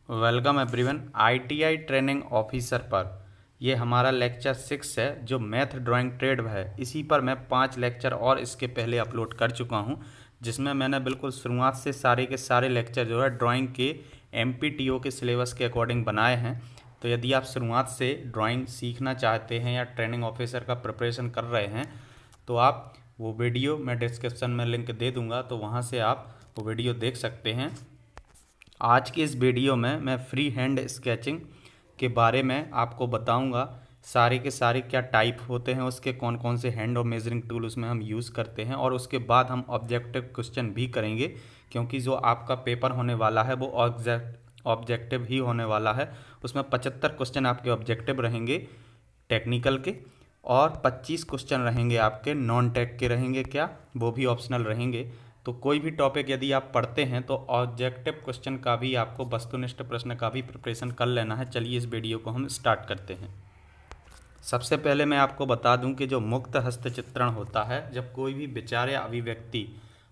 Welcome everyone. ITI training officer पर ये हमारा लेक्चर 6 है जो मैथ ड्राइंग ट्रेड है। इसी पर मैं 5 लेक्चर और इसके पहले अपलोड कर चुका हूं, जिसमें मैंने बिल्कुल शुरुआत से सारे के सारे लेक्चर जो है ड्राइंग के एमपीटीओ के सिलेबस के अकॉर्डिंग बनाए हैं। तो यदि आप शुरुआत से ड्राइंग सीखना चाहते हैं या ट्रेनिंग ऑफिसर का प्रिपरेशन कर रहे हैं तो आप वो वीडियो मैं डिस्क्रिप्शन में लिंक दे दूँगा, तो वहाँ से आप वो वीडियो देख सकते हैं। आज की इस वीडियो में मैं फ्री हैंड स्केचिंग के बारे में आपको बताऊंगा। सारे के सारे क्या टाइप होते हैं, उसके कौन कौन से हैंड और मेजरिंग टूल उसमें हम यूज़ करते हैं, और उसके बाद हम ऑब्जेक्टिव क्वेश्चन भी करेंगे, क्योंकि जो आपका पेपर होने वाला है वो ऑब्जेक्टिव ही होने वाला है। उसमें 75 क्वेश्चन आपके ऑब्जेक्टिव रहेंगे टेक्निकल के, और 25 क्वेश्चन रहेंगे आपके नॉन टेक के रहेंगे, क्या वो भी ऑप्शनल रहेंगे। तो कोई भी टॉपिक यदि आप पढ़ते हैं तो ऑब्जेक्टिव क्वेश्चन का भी आपको वस्तुनिष्ठ प्रश्न का भी प्रिपरेशन कर लेना है। चलिए इस वीडियो को हम स्टार्ट करते हैं। सबसे पहले मैं आपको बता दूं कि जो मुक्त हस्त चित्रण होता है, जब कोई भी विचार या अभिव्यक्ति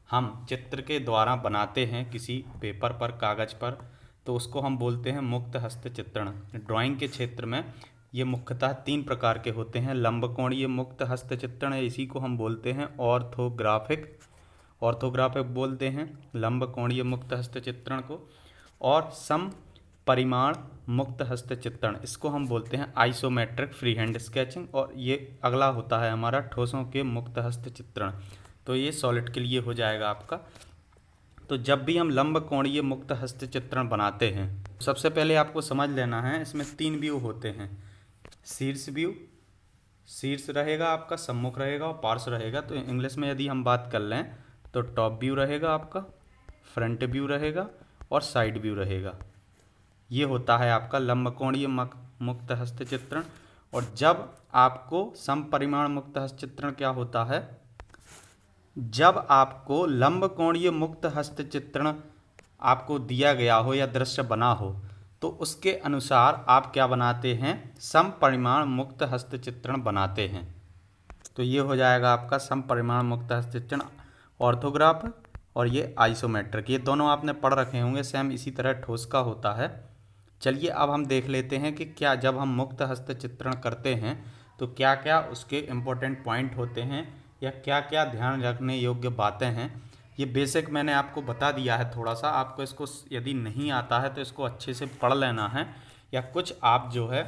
हम चित्र के द्वारा बनाते हैं किसी पेपर पर, कागज़ पर, तो उसको हम बोलते हैं मुक्त हस्त चित्रण। ड्राइंग के क्षेत्र में ये मुख्यतः 3 प्रकार के होते हैं। लंबकोणीय मुक्त हस्त चित्रण है, इसी को हम बोलते हैं ऑर्थोग्राफिक बोलते हैं लंब कोणीय मुक्त हस्त चित्रण को, और सम परिमाण मुक्त हस्त चित्रण, इसको हम बोलते हैं आइसोमेट्रिक फ्री हैंड स्केचिंग। और ये अगला होता है हमारा ठोसों के मुक्त हस्त चित्रण। तो ये सॉलिड के लिए हो जाएगा आपका। तो जब भी हम लंब कोणीय मुक्त हस्त चित्रण बनाते हैं, सबसे पहले आपको समझ लेना है इसमें 3 व्यू होते हैं। शीर्ष व्यू, शीर्ष रहेगा आपका, सम्मुख रहेगा और पार्श्व रहेगा। तो इंग्लिश में यदि हम बात कर लें तो टॉप व्यू रहेगा आपका, फ्रंट व्यू रहेगा और साइड व्यू रहेगा। ये होता है आपका लंबकोणीय मुक्त हस्त चित्रण। और जब आपको समपरिमाण मुक्त हस्त चित्रण क्या होता है, जब आपको लंबकोणीय मुक्त हस्त चित्रण आपको दिया गया हो या दृश्य बना हो, तो उसके अनुसार आप क्या बनाते हैं, समपरिमाण मुक्त हस्त चित्रण बनाते हैं। तो ये हो जाएगा आपका समपरिमाण मुक्त हस्त चित्रण, ऑर्थोग्राफ, और ये आइसोमेट्रिक। ये दोनों आपने पढ़ रखे होंगे, सेम इसी तरह ठोस का होता है। चलिए अब हम देख लेते हैं कि क्या जब हम मुक्त हस्त चित्रण करते हैं तो क्या क्या उसके इम्पोर्टेंट पॉइंट होते हैं या क्या क्या ध्यान रखने योग्य बातें हैं। ये बेसिक मैंने आपको बता दिया है थोड़ा सा। आपको इसको यदि नहीं आता है तो इसको अच्छे से पढ़ लेना है, या कुछ आप जो है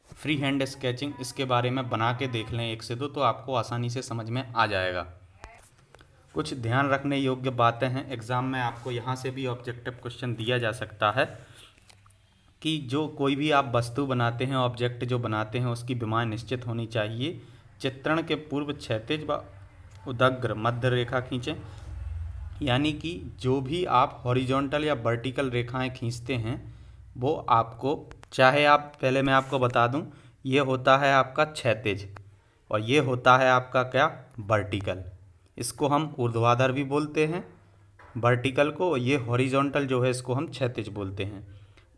फ्री हैंड स्केचिंग इसके बारे में बना के देख लें 1 से 2, तो आपको आसानी से समझ में आ जाएगा। कुछ ध्यान रखने योग्य बातें हैं। एग्ज़ाम में आपको यहाँ से भी ऑब्जेक्टिव क्वेश्चन दिया जा सकता है कि जो कोई भी आप वस्तु बनाते हैं, ऑब्जेक्ट जो बनाते हैं, उसकी विमाएं निश्चित होनी चाहिए। चित्रण के पूर्व क्षैतिज व उदग्र मध्य रेखा खींचें, यानी कि जो भी आप हॉरिजॉन्टल या वर्टिकल रेखाएं खींचते हैं वो आपको, चाहे आप, पहले मैं आपको बता दूं, ये होता है आपका क्षैतिज और ये होता है आपका क्या, वर्टिकल। इसको हम ऊर्ध्वाधर भी बोलते हैं वर्टिकल को, ये हॉरिजॉन्टल जो है इसको हम क्षैतिज बोलते हैं।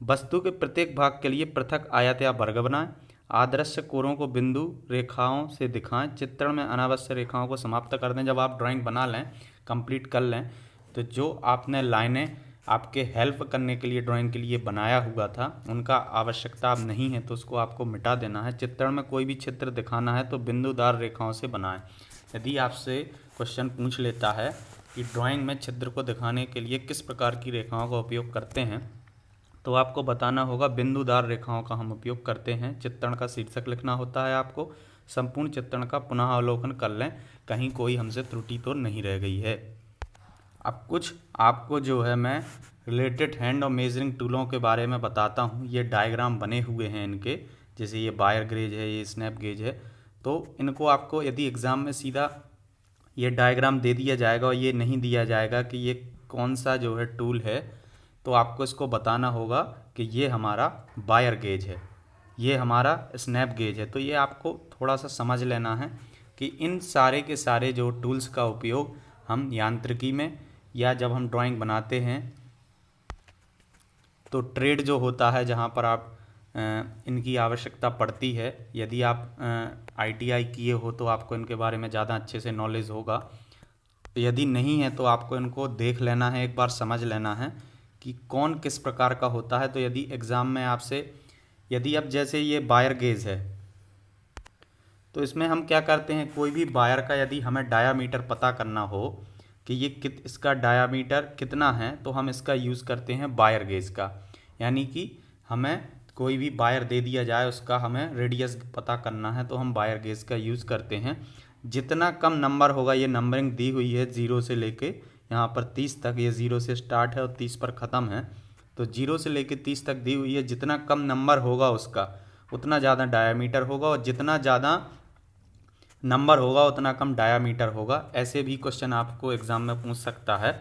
वस्तु के प्रत्येक भाग के लिए पृथक आयत या वर्ग बनाएं। आदर्श कोरों को बिंदु रेखाओं से दिखाएं। चित्रण में अनावश्यक रेखाओं को समाप्त कर दें। जब आप ड्राइंग बना लें, कंप्लीट कर लें, तो जो आपने लाइनें आपके हेल्प करने के लिए ड्राइंग के लिए बनाया हुआ था, उनका आवश्यकता अब नहीं है तो उसको आपको मिटा देना है। चित्रण में कोई भी चित्र दिखाना है तो बिंदुदार रेखाओं से बनाएं। यदि आपसे क्वेश्चन पूछ लेता है कि ड्राइंग में छिद्र को दिखाने के लिए किस प्रकार की रेखाओं का उपयोग करते हैं, तो आपको बताना होगा बिंदुदार रेखाओं का हम उपयोग करते हैं। चित्रण का शीर्षक लिखना होता है आपको। संपूर्ण चित्रण का पुनः अवलोकन कर लें, कहीं कोई हमसे त्रुटि तो नहीं रह गई है। अब कुछ आपको जो है मैं रिलेटेड हैंड और मेजरिंग टूलों के बारे में बताता हूँ। ये डायग्राम बने हुए हैं इनके, जैसे ये वायर गेज है, ये स्नैप गेज है। तो इनको आपको यदि एग्ज़ाम में सीधा ये डायग्राम दे दिया जाएगा और ये नहीं दिया जाएगा कि ये कौन सा जो है टूल है, तो आपको इसको बताना होगा कि ये हमारा वायर गेज है, ये हमारा स्नैप गेज है। तो ये आपको थोड़ा सा समझ लेना है कि इन सारे के सारे जो टूल्स का उपयोग हम यांत्रिकी में या जब हम ड्राइंग बनाते हैं, तो ट्रेड जो होता है जहाँ पर आप इनकी आवश्यकता पड़ती है। यदि आप आईटीआई किए हो तो आपको इनके बारे में ज़्यादा अच्छे से नॉलेज होगा। यदि नहीं है तो आपको इनको देख लेना है, एक बार समझ लेना है कि कौन किस प्रकार का होता है। तो यदि एग्ज़ाम में आपसे, यदि अब जैसे ये वायर गेज है, तो इसमें हम क्या करते हैं, कोई भी वायर का यदि हमें डायामीटर पता करना हो कि ये इसका डायामीटर कितना है, तो हम इसका यूज़ करते हैं वायर गेज का। यानी कि हमें कोई भी वायर दे दिया जाए, उसका हमें रेडियस पता करना है, तो हम वायर गेज का यूज़ करते हैं। जितना कम नंबर होगा, ये नंबरिंग दी हुई है 0 से लेके यहाँ पर 30 तक, ये 0 से स्टार्ट है और 30 पर ख़त्म है। तो 0 से लेके 30 तक दी हुई है, जितना कम नंबर होगा उसका उतना ज़्यादा डायामीटर होगा, और जितना ज़्यादा नंबर होगा उतना कम डायामीटर होगा। ऐसे भी क्वेश्चन आपको एग्ज़ाम में पूछ सकता है।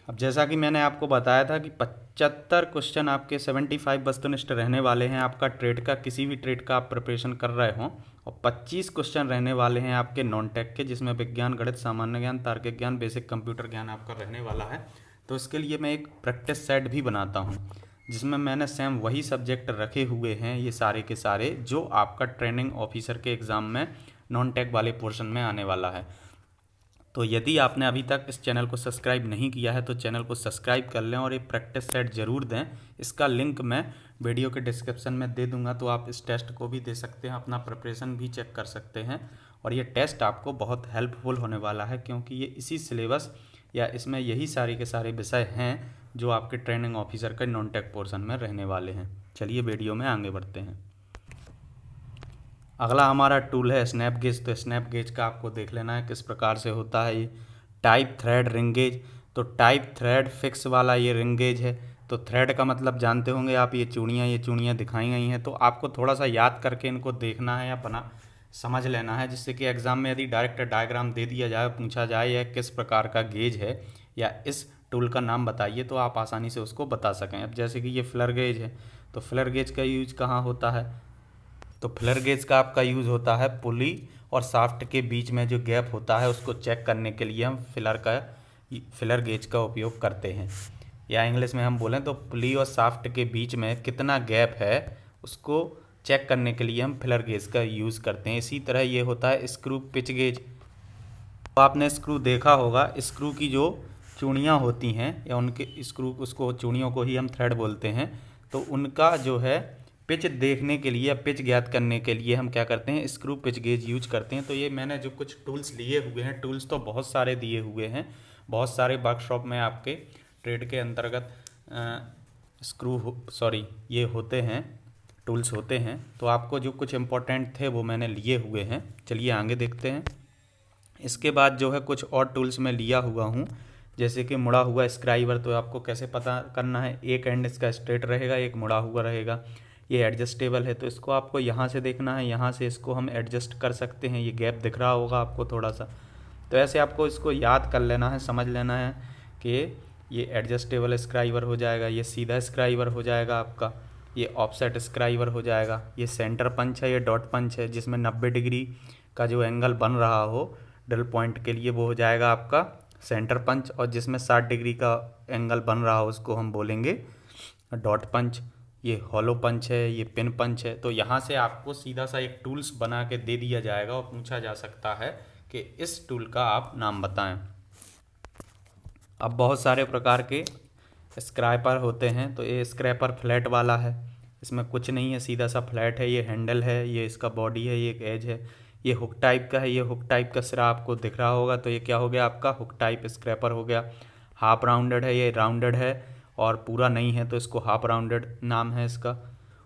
अब जैसा कि मैंने आपको बताया था कि 75 क्वेश्चन आपके 75 वस्तुनिष्ठ रहने वाले हैं आपका ट्रेड का, किसी भी ट्रेड का आप प्रिपरेशन कर रहे हों, और 25 क्वेश्चन रहने वाले हैं आपके नॉन टेक के, जिसमें विज्ञान, गणित, सामान्य ज्ञान, तार्किक ज्ञान, बेसिक कंप्यूटर ज्ञान आपका रहने वाला है। तो इसके लिए मैं एक प्रैक्टिस सेट भी बनाता हूँ, जिसमें मैंने सेम वही सब्जेक्ट रखे हुए हैं, ये सारे के सारे, जो आपका ट्रेनिंग ऑफिसर के एग्ज़ाम में नॉन टेक वाले पोर्शन में आने वाला है। तो यदि आपने अभी तक इस चैनल को सब्सक्राइब नहीं किया है तो चैनल को सब्सक्राइब कर लें और ये प्रैक्टिस सेट ज़रूर दें। इसका लिंक मैं वीडियो के डिस्क्रिप्शन में दे दूंगा, तो आप इस टेस्ट को भी दे सकते हैं, अपना प्रिपरेशन भी चेक कर सकते हैं। और ये टेस्ट आपको बहुत हेल्पफुल होने वाला है, क्योंकि ये इसी सिलेबस या इसमें यही सारे के सारे विषय हैं जो आपके ट्रेनिंग ऑफिसर के नॉन टेक पोर्शन में रहने वाले हैं। चलिए वीडियो में आगे बढ़ते हैं। अगला हमारा टूल है स्नैप गेज। तो स्नैप गेज का आपको देख लेना है किस प्रकार से होता है ये। Type thread ring gauge. तो टाइप थ्रेड फिक्स वाला ये रिंग गेज है। तो थ्रेड का मतलब जानते होंगे आप, ये चूड़ियाँ दिखाई गई हैं, तो आपको थोड़ा सा याद करके इनको देखना है या बना समझ लेना है, जिससे कि एग्ज़ाम में यदि डायरेक्ट डायग्राम दे दिया जाए, पूछा जाए यह किस प्रकार का गेज है या इस टूल का नाम बताइए, तो आप आसानी से उसको बता सकें। अब जैसे कि ये फ्लर गेज है, तो फ्लर गेज का यूज कहाँ होता है, तो फ्लर गेज का आपका यूज़ होता है पुली और शाफ्ट के बीच में जो गैप होता है उसको चेक करने के लिए हम फ्लर गेज का उपयोग करते हैं। या इंग्लिश में हम बोलें तो पुली और शाफ्ट के बीच में कितना गैप है उसको चेक करने के लिए हम फ्लर गेज का यूज़ करते हैं। इसी तरह ये होता है स्क्रू पिच गेज। तो आपने स्क्रू देखा होगा, स्क्रू की जो चूड़ियाँ होती हैं या उनके स्क्रू, उसको चूड़ियों को ही हम थ्रेड बोलते हैं, तो उनका जो है पिच देखने के लिए या पिच ज्ञात करने के लिए हम क्या करते हैं, स्क्रू पिच गेज यूज करते हैं। तो ये मैंने जो कुछ टूल्स लिए हुए हैं, टूल्स तो बहुत सारे दिए हुए हैं, बहुत सारे वर्कशॉप में आपके ट्रेड के अंतर्गत ये होते हैं, टूल्स होते हैं। तो आपको जो कुछ इम्पोर्टेंट थे वो मैंने लिए हुए हैं। चलिए आगे देखते हैं। इसके बाद जो है कुछ और टूल्स मैं लिया हुआ हूँ, जैसे कि मुड़ा हुआ स्क्राइबर। तो आपको कैसे पता करना है, एक एंड इसका स्ट्रेट रहेगा, एक मुड़ा हुआ रहेगा। ये एडजस्टेबल है, तो इसको आपको यहाँ से देखना है, यहाँ से इसको हम एडजस्ट कर सकते हैं। ये गैप दिख रहा होगा आपको थोड़ा सा, तो ऐसे आपको इसको याद कर लेना है, समझ लेना है कि ये एडजस्टेबल स्क्राइबर हो जाएगा, ये सीधा स्क्राइबर हो जाएगा आपका, ये ऑफसेट स्क्राइबर हो जाएगा, ये सेंटर पंच है, ये डॉट पंच है, जिसमें 90 डिग्री का जो एंगल बन रहा हो ड्रिल पॉइंट के लिए वो हो जाएगा आपका सेंटर पंच, और जिसमें 60 डिग्री का एंगल बन रहा हो उसको हम बोलेंगे डॉट पंच। ये हॉलो पंच है, ये पिन पंच है। तो यहाँ से आपको सीधा सा एक टूल्स बना के दे दिया जाएगा और पूछा जा सकता है कि इस टूल का आप नाम बताएं। अब बहुत सारे प्रकार के स्क्रैपर होते हैं, तो ये स्क्रैपर फ्लैट वाला है, इसमें कुछ नहीं है, सीधा सा फ्लैट है। ये हैंडल है, ये इसका बॉडी है, ये एक एज है। ये हुक टाइप का है, ये हुक टाइप का सिरा आपको दिख रहा होगा, तो ये क्या हो गया आपका हुक टाइप स्क्रैपर हो गया। हाफ राउंडेड है, ये राउंडेड है और पूरा नहीं है, तो इसको हाफ राउंडेड नाम है इसका।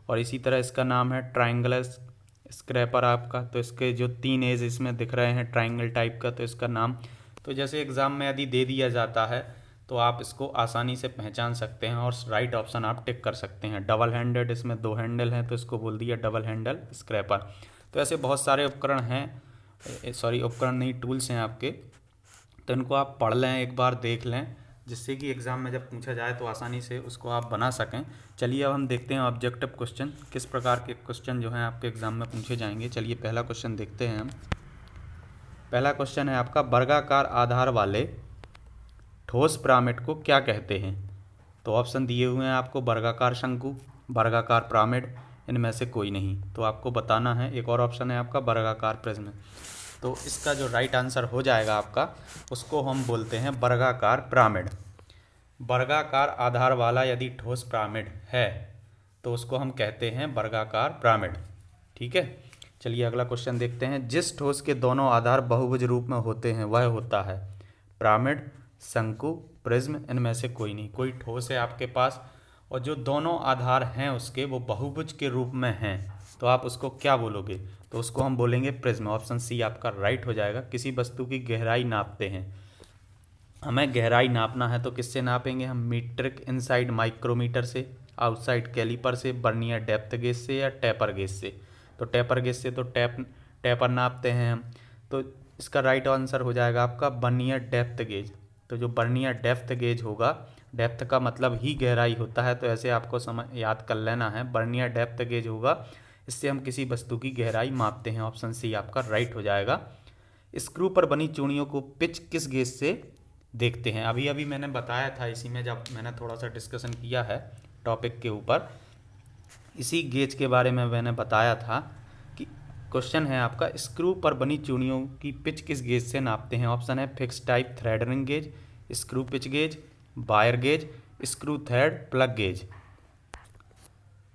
और इसी तरह इसका नाम है ट्रायंगुलर स्क्रैपर आपका। तो इसके जो 3 एज इसमें दिख रहे हैं ट्रायंगल टाइप का, तो इसका नाम, तो जैसे एग्ज़ाम में यदि दे दिया जाता है तो आप इसको आसानी से पहचान सकते हैं और राइट ऑप्शन आप टिक कर सकते हैं। डबल हैंडेड, इसमें 2 हैंडल हैं, तो इसको बोल दिया डबल हैंडल स्क्रैपर। तो ऐसे बहुत सारे उपकरण हैं, उपकरण नहीं, टूल्स हैं आपके, तो इनको आप पढ़ लें, एक बार देख लें, जिससे कि एग्ज़ाम में जब पूछा जाए तो आसानी से उसको आप बना सकें। चलिए अब हम देखते हैं ऑब्जेक्टिव क्वेश्चन, किस प्रकार के क्वेश्चन जो हैं आपके एग्ज़ाम में पूछे जाएंगे। चलिए पहला क्वेश्चन देखते हैं हम। पहला क्वेश्चन है आपका, वर्गाकार आधार वाले ठोस पिरामिड को क्या कहते हैं। तो ऑप्शन दिए हुए हैं आपको, वर्गाकार शंकु, वर्गाकार पिरामिड, इनमें से कोई नहीं, तो आपको बताना है। एक और ऑप्शन है आपका वर्गाकार प्रिज्म। तो इसका जो राइट आंसर हो जाएगा आपका, उसको हम बोलते हैं वर्गाकार पिरामिड। वर्गाकार आधार वाला यदि ठोस पिरामिड है तो उसको हम कहते हैं वर्गाकार पिरामिड। ठीक है, चलिए अगला क्वेश्चन देखते हैं। जिस ठोस के दोनों आधार बहुभुज रूप में होते हैं वह होता है पिरामिड, शंकु, प्रिज्म, इनमें से कोई नहीं। कोई ठोस है आपके पास और जो दोनों आधार हैं उसके वो बहुभुज के रूप में हैं तो आप उसको क्या बोलोगे? तो उसको हम बोलेंगे प्रिज्म। ऑप्शन सी आपका राइट हो जाएगा। किसी वस्तु की गहराई नापते हैं, हमें गहराई नापना है तो किससे नापेंगे हम? मीट्रिक इनसाइड माइक्रोमीटर से, आउटसाइड कैलिपर से, बर्नियर डेप्थ गेज से या टेपर गेज से। तो टेपर गेज से तो टेपर नापते हैं हम, तो इसका राइट आंसर हो जाएगा आपका बर्नियर डेप्थ गेज। तो जो बर्नियर डेप्थ गेज होगा, डेप्थ का मतलब ही गहराई होता है, तो ऐसे आपको याद कर लेना है। बर्नियर डेप्थ गेज होगा, इससे हम किसी वस्तु की गहराई मापते हैं। ऑप्शन सी आपका राइट हो जाएगा। स्क्रू पर बनी चूड़ियों को पिच किस गेज से देखते हैं? अभी अभी मैंने बताया था इसी में, जब मैंने थोड़ा सा डिस्कशन किया है टॉपिक के ऊपर, इसी गेज के बारे में मैंने बताया था कि क्वेश्चन है आपका स्क्रू पर बनी चूड़ियों की पिच किस गेज से नापते हैं? ऑप्शन है fix type thread ring gauge, screw pitch gauge, wire gauge, screw thread plug gauge.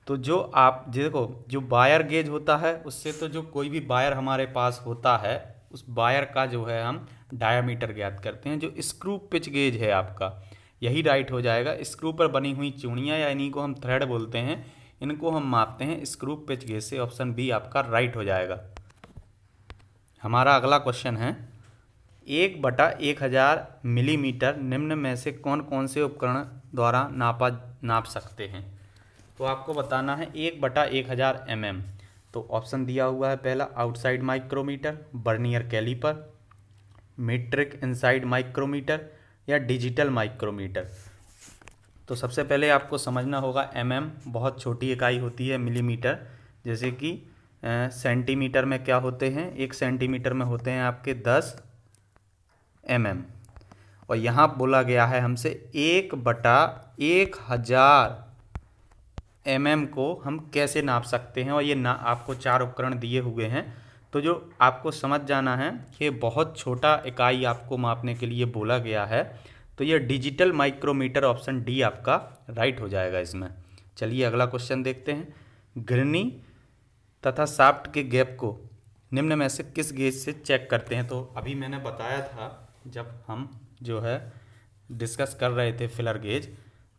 तो जो आप देखो, जो वायर गेज होता है उससे तो जो कोई भी वायर हमारे पास होता है उस वायर का जो है हम डायामीटर ज्ञात करते हैं। जो स्क्रू पिच गेज है आपका, यही राइट हो जाएगा। स्क्रू पर बनी हुई चूड़ियाँ या इन्हीं को हम थ्रेड बोलते हैं, इनको हम मापते हैं स्क्रू पिच गेज से। ऑप्शन बी आपका राइट हो जाएगा। हमारा अगला क्वेश्चन है 1/1000 मिलीमीटर निम्न में से कौन कौन से उपकरण द्वारा नाप सकते हैं? तो आपको बताना है 1/1000 mm। तो ऑप्शन दिया हुआ है पहला outside micrometer, vernier caliper, metric inside micrometer या डिजिटल माइक्रोमीटर। तो सबसे पहले आपको समझना होगा mm बहुत छोटी इकाई होती है मिलीमीटर, जैसे कि सेंटीमीटर में क्या होते हैं? 1 सेंटीमीटर में होते हैं आपके 10 mm। और यहाँ बोला गया है हमसे 1/1000 mm को हम कैसे नाप सकते हैं, और ये आपको 4 उपकरण दिए हुए हैं। तो जो आपको समझ जाना है कि बहुत छोटा इकाई आपको मापने के लिए बोला गया है, तो ये डिजिटल माइक्रोमीटर ऑप्शन डी आपका राइट हो जाएगा इसमें। चलिए अगला क्वेश्चन देखते हैं। घिरनी तथा शाफ्ट के गैप को निम्न में से किस गेज से चेक करते हैं? तो अभी मैंने बताया था जब हम जो है डिस्कस कर रहे थे फिलर गेज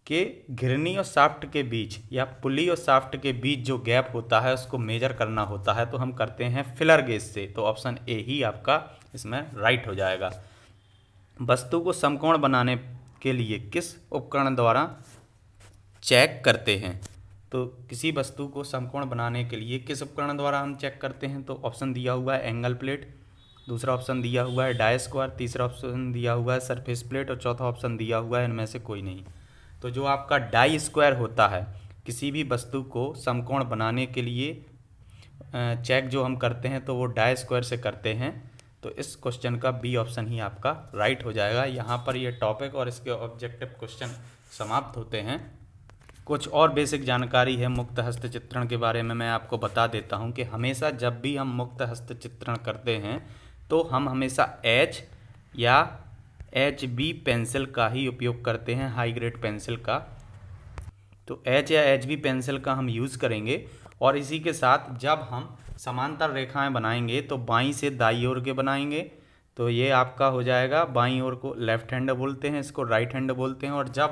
के, घिरनी और शाफ्ट के बीच या पुली और शाफ्ट के बीच जो गैप होता है उसको मेजर करना होता है, तो हम करते हैं फिलर गेज से। तो ऑप्शन ए ही आपका इसमें राइट हो जाएगा। वस्तु को समकोण बनाने के लिए किस उपकरण द्वारा चेक करते हैं? तो किसी वस्तु को समकोण बनाने के लिए किस उपकरण द्वारा हम चेक करते हैं? तो ऑप्शन दिया हुआ है एंगल प्लेट, दूसरा ऑप्शन दिया हुआ है डाई स्क्वायर, तीसरा ऑप्शन दिया हुआ है सरफेस प्लेट और चौथा ऑप्शन दिया हुआ है इनमें से कोई नहीं। तो जो आपका डाई स्क्वायर होता है, किसी भी वस्तु को समकोण बनाने के लिए चेक जो हम करते हैं तो वो डाई स्क्वायर से करते हैं। तो इस क्वेश्चन का बी ऑप्शन ही आपका राइट हो जाएगा। यहाँ पर ये टॉपिक और इसके ऑब्जेक्टिव क्वेश्चन समाप्त होते हैं। कुछ और बेसिक जानकारी है मुक्त हस्त चित्रण के बारे में मैं आपको बता देता हूँ कि हमेशा जब भी हम मुक्त हस्त चित्रण करते हैं तो हम हमेशा एच या HB पेंसिल का ही उपयोग करते हैं, हाई ग्रेड पेंसिल का। तो H या HB पेंसिल का हम यूज़ करेंगे। और इसी के साथ जब हम समांतर रेखाएं बनाएंगे तो बाईं से दाईं ओर के बनाएंगे। तो ये आपका हो जाएगा, बाईं ओर को लेफ्ट हैंड बोलते हैं, इसको राइट हैंड बोलते हैं। और जब